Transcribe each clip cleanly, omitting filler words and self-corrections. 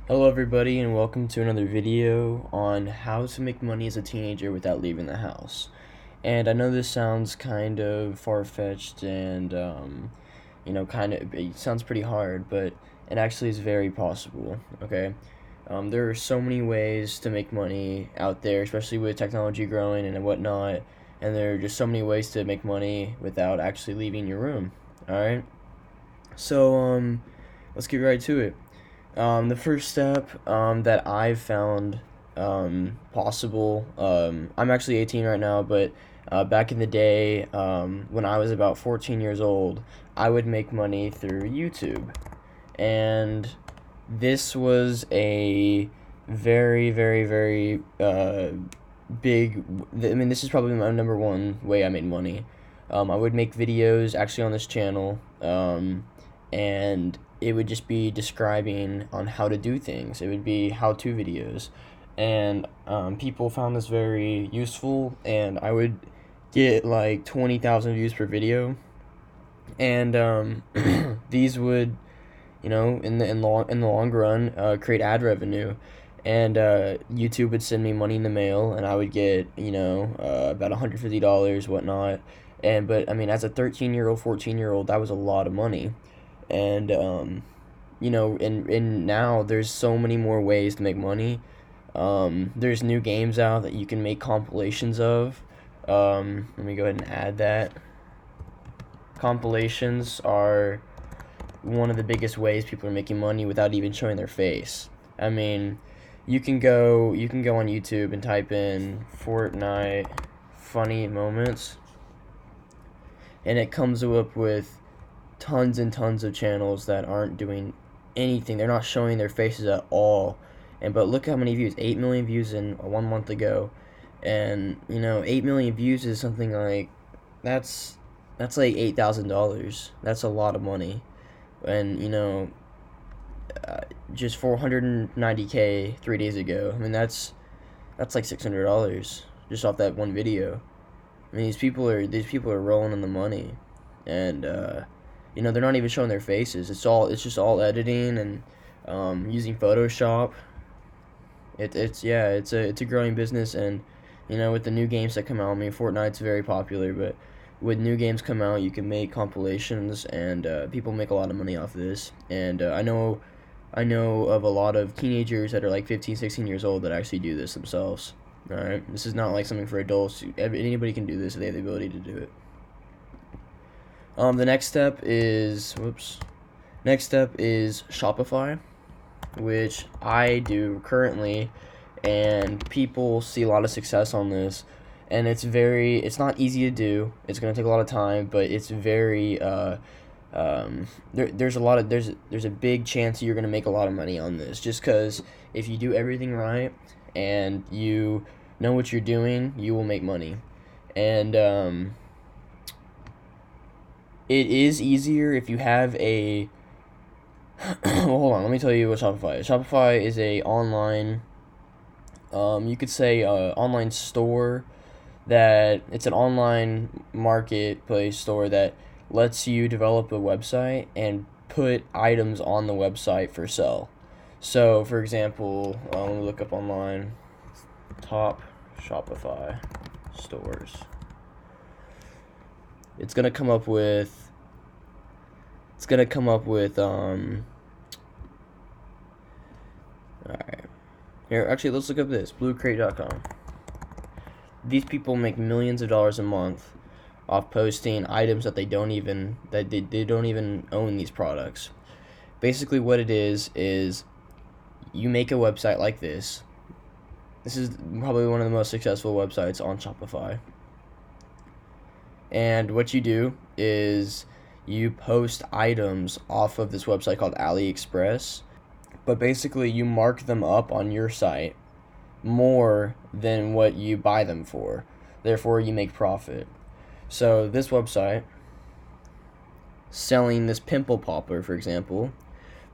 Hello everybody and welcome to another video on how to make money as a teenager without leaving the house. And I know this sounds kind of far-fetched and it sounds pretty hard, but it actually is very possible, okay? There are so many ways to make money out there, especially with technology growing and whatnot, and there are just so many ways to make money without actually leaving your room, alright? So, let's get right to it. The first step that I've found possible, I'm actually 18 right now, but back in the day, when I was about 14 years old, I would make money through YouTube. And this was a very, very, very big, this is probably my number one way I made money. I would make videos actually on this channel, and it would just be describing on how to do things. It would be how-to videos, and people found this very useful, and I would get like 20,000 views per video, and these would, in the long run, create ad revenue, and YouTube would send me money in the mail, and I would get about $150, whatnot, but I mean, as a 13-year-old, 14-year-old, that was a lot of money. And and now there's so many more ways to make money. There's new games out that you can make compilations of. Let me go ahead and add that. Compilations are one of the biggest ways people are making money without even showing their face. I mean, you can go on YouTube and type in Fortnite funny moments, and it comes up with tons and tons of channels that aren't doing anything. They're not showing their faces at all. But look how many views. 8 million views in 1 month ago. And 8 million views is something like that's like $8,000. That's a lot of money. And just 490K 3 days ago. I mean, that's like $600 just off that one video. I mean, these people are rolling in the money, and they're not even showing their faces. It's just all editing and using Photoshop. It's a growing business, and with the new games that come out, I mean, Fortnite's very popular, but with new games come out, you can make compilations, and people make a lot of money off of this. And I know of a lot of teenagers that are like 15, 16 years old that actually do this themselves. All right, this is not like something for adults. Anybody can do this if they have the ability to do it. The next step is Shopify, which I do currently, and people see a lot of success on this, and it's not easy to do. It's going to take a lot of time, but it's very there's a big chance you're going to make a lot of money on this, just because if you do everything right and you know what you're doing, you will make money. And it is easier if you have a well, hold on, let me tell you what Shopify is. Shopify is a online, you could say online store, that it's an online marketplace store that lets you develop a website and put items on the website for sale. So, for example, let me look up online, top Shopify stores. It's gonna come up with alright. Here, actually, let's look up this, bluecrate.com. These people make millions of dollars a month off posting items that they don't even own these products. Basically what it is you make a website like this. This is probably one of the most successful websites on Shopify. And what you do is you post items off of this website called AliExpress, but basically you mark them up on your site more than what you buy them for. Therefore, you make profit. So this website, selling this pimple popper, for example,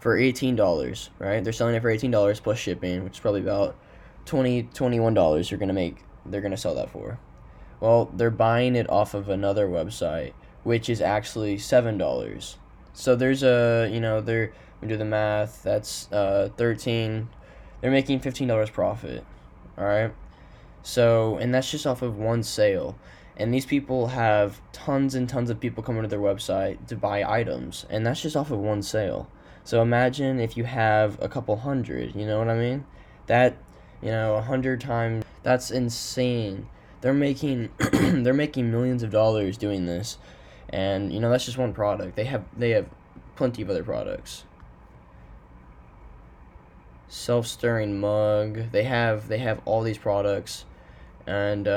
for $18, right? They're selling it for $18 plus shipping, which is probably about $21 they're gonna sell that for. Well, they're buying it off of another website, which is actually $7. So there's a, we do the math, that's 13, they're making $15 profit, all right? So, and that's just off of one sale. And these people have tons and tons of people coming to their website to buy items, and that's just off of one sale. So imagine if you have a couple hundred, you know what I mean? That, 100 times, that's insane. They're making they're making millions of dollars doing this. And that's just one product. They have plenty of other products. Self-stirring mug. They have all these products, and they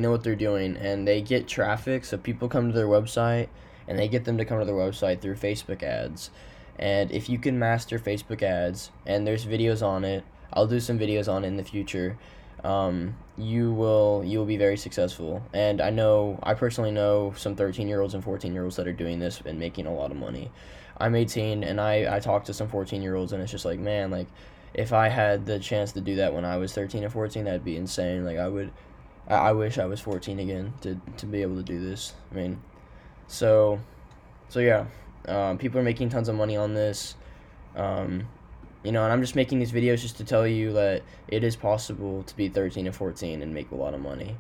know what they're doing, and they get traffic, so people come to their website, and they get them to come to their website through Facebook ads. And if you can master Facebook ads, and there's videos on it, I'll do some videos on it in the future, you will be very successful. And I personally know some 13-year-olds and 14-year-olds that are doing this and making a lot of money. I'm 18, and I talked to some 14-year-olds, and it's just like, man, like, if I had the chance to do that when I was 13 or 14, that'd be insane. Like, I wish I was 14 again to be able to do this. I mean, so yeah, people are making tons of money on this. And I'm just making these videos just to tell you that it is possible to be 13 or 14 and make a lot of money.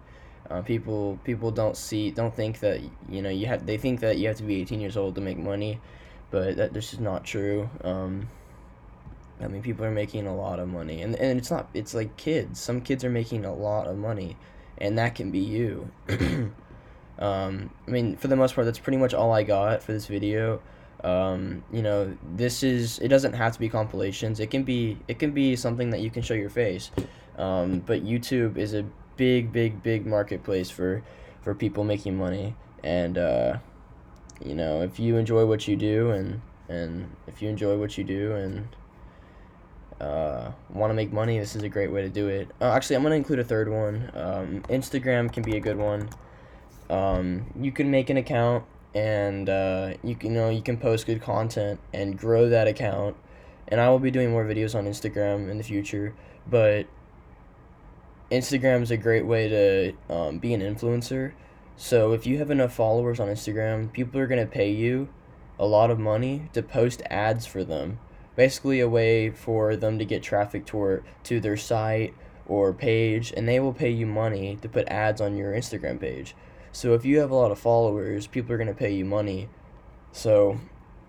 People don't think that they think that you have to be 18 years old to make money, but this is not true. I mean, people are making a lot of money, and it's like kids. Some kids are making a lot of money, and that can be you. I mean, for the most part, that's pretty much all I got for this video. It doesn't have to be compilations. It can be something that you can show your face. But YouTube is a big marketplace for people making money. And if you enjoy what you do, and if you enjoy what you do and want to make money, this is a great way to do it. Actually, I'm going to include a third one. Instagram can be a good one. You can make an account, and you can post good content and grow that account. And I will be doing more videos on Instagram in the future, but Instagram is a great way to be an influencer. So if you have enough followers on Instagram, people are going to pay you a lot of money to post ads for them. Basically a way for them to get traffic to their site or page, and they will pay you money to put ads on your Instagram page. So if you have a lot of followers, people are going to pay you money. So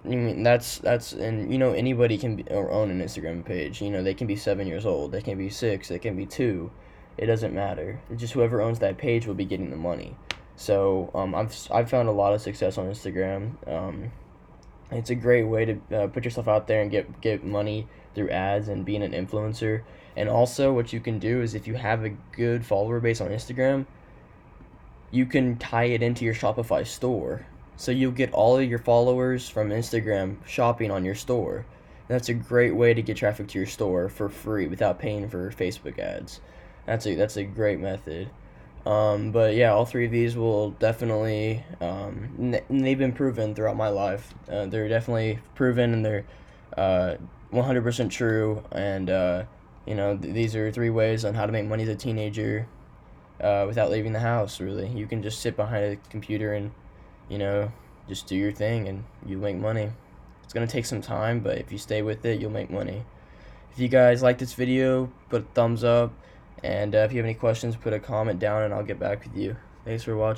I mean, that's and anybody can own an Instagram page. They can be 7 years old, they can be 6, they can be 2. It doesn't matter. It's just whoever owns that page will be getting the money. So I've found a lot of success on Instagram. It's a great way to put yourself out there and get money through ads and being an influencer. And also, what you can do is, if you have a good follower base on Instagram, you can tie it into your Shopify store. So you'll get all of your followers from Instagram shopping on your store. That's a great way to get traffic to your store for free without paying for Facebook ads. That's a great method. But yeah, all three of these will definitely, they've been proven throughout my life. They're definitely proven, and they're 100% true. And these are 3 ways on how to make money as a teenager without leaving the house. Really, you can just sit behind a computer and just do your thing, and you make money. It's gonna take some time, but if you stay with it, you'll make money. If you guys like this video, put a thumbs up. And if you have any questions, put a comment down, and I'll get back with you. Thanks for watching.